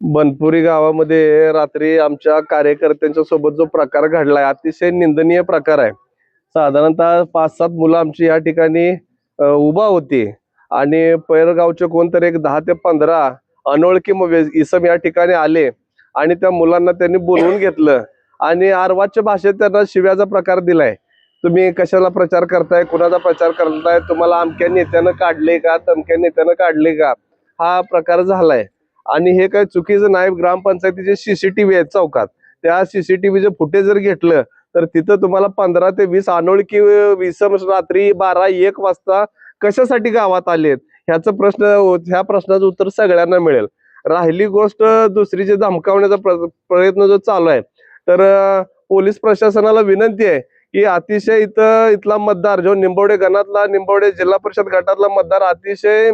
बनपुरी गावामध्ये रात्री आमच्या कार्यकर्त्यांच्या सोबत जो प्रकार घडलाय अतिशय निंदनीय प्रकार आहे। साधारणतः 5-7 मुलं आमची या ठिकाणी उभा होती आणि पैरगावचे कोणतरी एक 10 ते 15 अनोळखी इसम या ठिकाणी आले आणि त्या मुलांना त्यांनी बोलवून घेतलं आणि अर्वाच्य भाषेत त्यांना शिव्याचा प्रकार दिलाय। तुम्ही कशाला प्रचार करताय, कुणाचा प्रचार करताय, तुम्हाला अमक्या नेत्यानं काढले का, तमक्या नेत्यानं काढले का, हा प्रकार झालाय। आणि हे काही चुकीचं नाही। ग्रामपंचायतीचे सीसीटीव्ही आहेत चौकात, त्या सीसीटीव्हीचे फुटेज जर घेतलं तर तिथं तुम्हाला 15 ते 20 अनोळखी इसम रात्री 12-1 वाजता कशासाठी गावात आलेत ह्या प्रश्नाचं उत्तर सगळ्यांना मिळेल। राहिली गोष्ट दुसरी, जे धमकावण्याचा प्रयत्न जो चालू आहे, तर पोलीस प्रशासनाला विनंती आहे की अतिशय इथला मतदार जो निंबवडे गणातला, निंबवडे जिल्हा परिषद गटातला मतदार अतिशय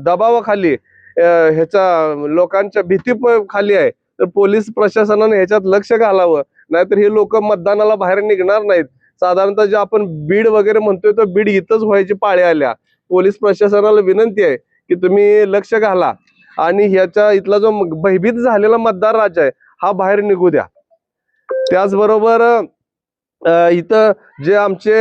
दबावाखाली, ह्याच्या लोकांच्या भीती खाली आहे। तर पोलीस प्रशासनाने ह्याच्यात लक्ष घालावं, नाहीतर हे लोक मतदानाला बाहेर निघणार नाहीत। साधारणतः जे आपण बीड वगैरे म्हणतोय तो बीड इथंच व्हायची पाळी आल्या। पोलीस प्रशासनाला विनंती आहे की तुम्ही लक्ष घाला आणि ह्याच्या इथला जो भयभीत झालेला मतदार राज आहे हा बाहेर निघू द्या। त्याचबरोबर इथं जे आमचे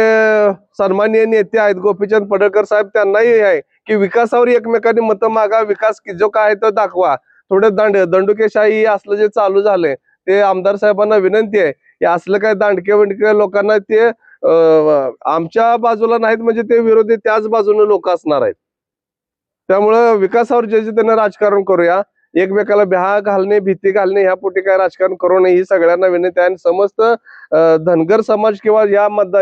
सन्माननीय नेते आहेत गोपीचंद पडळकर साहेब, त्यांनाही आहे की विकासावर एकमेकांनी मतं मागा, विकास जो काय तो दाखवा। थोडं दंडुकेशाही असलं जे चालू झालंय, ते आमदार साहेबांना विनंती आहे की असलं काय दांडके लोकांना ते आमच्या बाजूला नाहीत म्हणजे ते विरोधी त्याच बाजूने लोक असणार आहेत। त्यामुळं विकासावर जे त्यांना राजकारण करूया, एकमेकाला भ्या घालणे, भीती घालणे ह्यापोटी काय राजकारण करू नये ही सगळ्यांना विनंती आहे। आणि समस्त धनगर समाज किंवा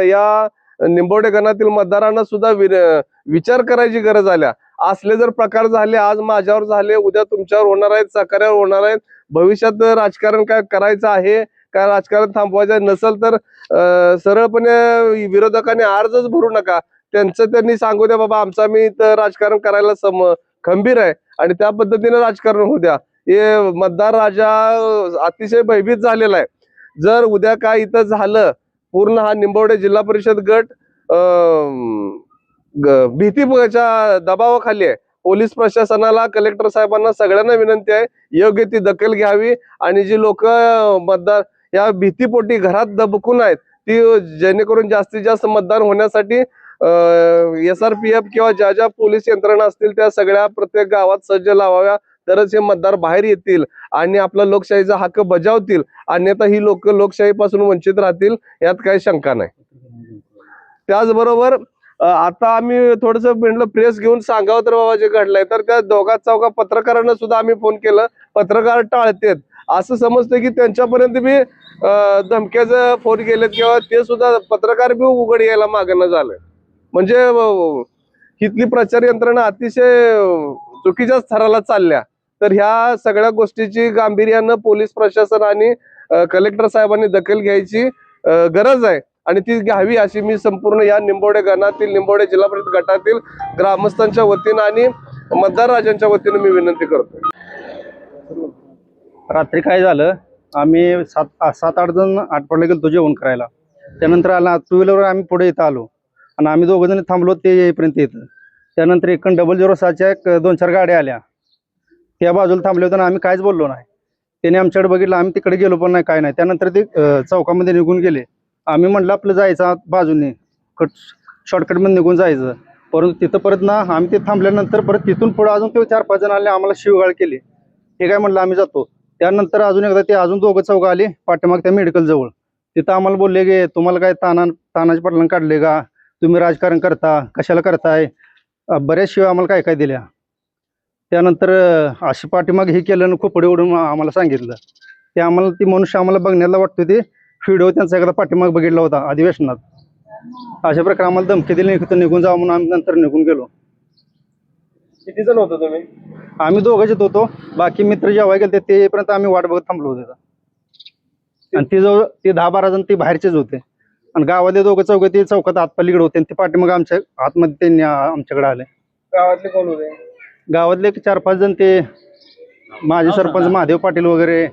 या निंबवडे गणातील मतदारांना सुद्धा विचार करायची गरज आल्या। असले जर प्रकार झाले, आज माझ्यावर झाले, उद्या तुमच्यावर होणार आहेत, साखऱ्यावर होणार आहेत। भविष्यात राजकारण काय करायचं आहे, काय राजकारण थांबवायचं नसेल तर सरळपणे विरोधकांनी अर्जच भरू नका, त्यांनी सांगू द्या बाबा आमचा मी इथं राजकारण करायला खंबीर आहे आणि त्या पद्धतीने राजकारण होऊ द्या। हे मतदार राजा अतिशय भयभीत झालेला आहे। जर उद्या काय इथं झालं, पूर्ण हा निंबवडे जिल्हा परिषद गट भीतीच्या दबावाखाली आहे। पोलीस प्रशासनाला, कलेक्टर साहेबांना सगळ्यांना विनंती आहे योग्य ती दखल घ्यावी आणि जी लोक मतदार या भीतीपोटी घरात दबकून आहेत, ती जेणेकरून जास्तीत जास्त मतदान होण्यासाठी SRPF किंवा ज्या पोलीस यंत्रणा असतील त्या सगळ्या प्रत्येक गावात सज्ज लावाव्या, तरच हे मतदार बाहेर येतील आणि आपला लोकशाहीचा हक्क बजावतील। अन्यथा ही लोक लोकशाहीपासून वंचित राहतील, यात काही शंका नाही। त्याचबरोबर आता आम्ही थोडंसं म्हटलं प्रेस घेऊन सांगावं तर बाबा जे घडलंय, तर त्या दोघा-चौघा पत्रकारांना सुद्धा आम्ही फोन केलं, पत्रकार टाळतेत। असं समजतं की त्यांच्यापर्यंत बी धमक्याचं फोन गेलेत किंवा ते सुद्धा पत्रकार बी उघड यायला मागणं झालं। म्हणजे इथली प्रचार यंत्रणा अतिशय चुकीच्या स्तराला चालल्या। तर ह्या सगळ्या गोष्टीची गांभीर्यानं पोलीस प्रशासन आणि कलेक्टर साहेबांनी दखल घ्यायची गरज आहे आणि ती घ्यावी अशी मी संपूर्ण या निंबवडे गणातील, निंबवडे जिल्हा परिषद गटातील ग्रामस्थांच्या वतीनं आणि मतदार राजांच्या वतीनं मी विनंती करतोय। रात्री काय झालं, आम्ही 7-8 जण आटपाडला गेलो जेवण करायला। त्यानंतर आला 2 व्हीलरवर आम्ही पुढे इथं आलो आणि आम्ही 2 जण थांबलो ते येईपर्यंत येतं। त्यानंतर 006च्या 2-4 गाड्या आल्या, त्या बाजूला थांबले होते आणि आम्ही काहीच बोललो नाही। त्याने आमच्याकडे बघितलं, आम्ही तिकडे गेलो पण नाही, काय नाही। त्यानंतर ते चौकामध्ये निघून गेले। आम्ही म्हटलं आपलं जायचं बाजूने शॉर्टकटमध्ये निघून जायचं, परंतु तिथं परत ना आम्ही ते थांबल्यानंतर परत तिथून पुढे अजून ते 4-5 जण आले, आम्हाला शिवगाळ केली। हे काय म्हटलं आम्ही जातो। त्यानंतर अजून एकदा ते अजून 2-4 आले पाठीमाग त्या मेडिकल जवळ, तिथं आम्हाला बोलले की तुम्हाला काय तानाजी पाटलांना काढले का, तुम्ही राजकारण करता, कशाला करताय, बऱ्याच शिवाय आम्हाला काय काय दिल्या। त्यानंतर अशी पाठीमाग हे केलं, खोपडे उडून आम्हाला सांगितलं। ते आम्हाला ती मनुष्य आम्हाला बघण्याला वाटतो, ते व्हिडिओ त्यांचा एकदा पाठीमाग बघितला होता अधिवेशनात। अशा प्रकारे आम्हाला धमकी दिली निघून जावं म्हणून आम्ही नंतर निघून गेलो। किती जण होतो तुम्ही? आम्ही 2घंच होतो, बाकी मित्र जेव्हा गेले ते येईपर्यंत आम्ही वाट बघत थांबलो होतो। आणि ते 10-12 जण ते बाहेरचेच होते आणि गावातले 2-4 ते चौकात आतपलीकडे होते आणि ते पाठीमाग आमच्या आतमध्ये त्यांनी आमच्याकडे आले। गावातले कोण होते? गावातले 4-5 जण, ते माजी सरपंच महादेव पाटील वगैरे,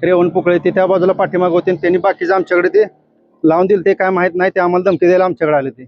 रेवण पुकळे, ते त्या बाजूला पाठीमाग होते। त्यांनी बाकीचे आमच्याकडे ते लावून दिले, ते काय माहित नाही, ते आम्हाला धमकी द्यायला आमच्याकडे आले ते।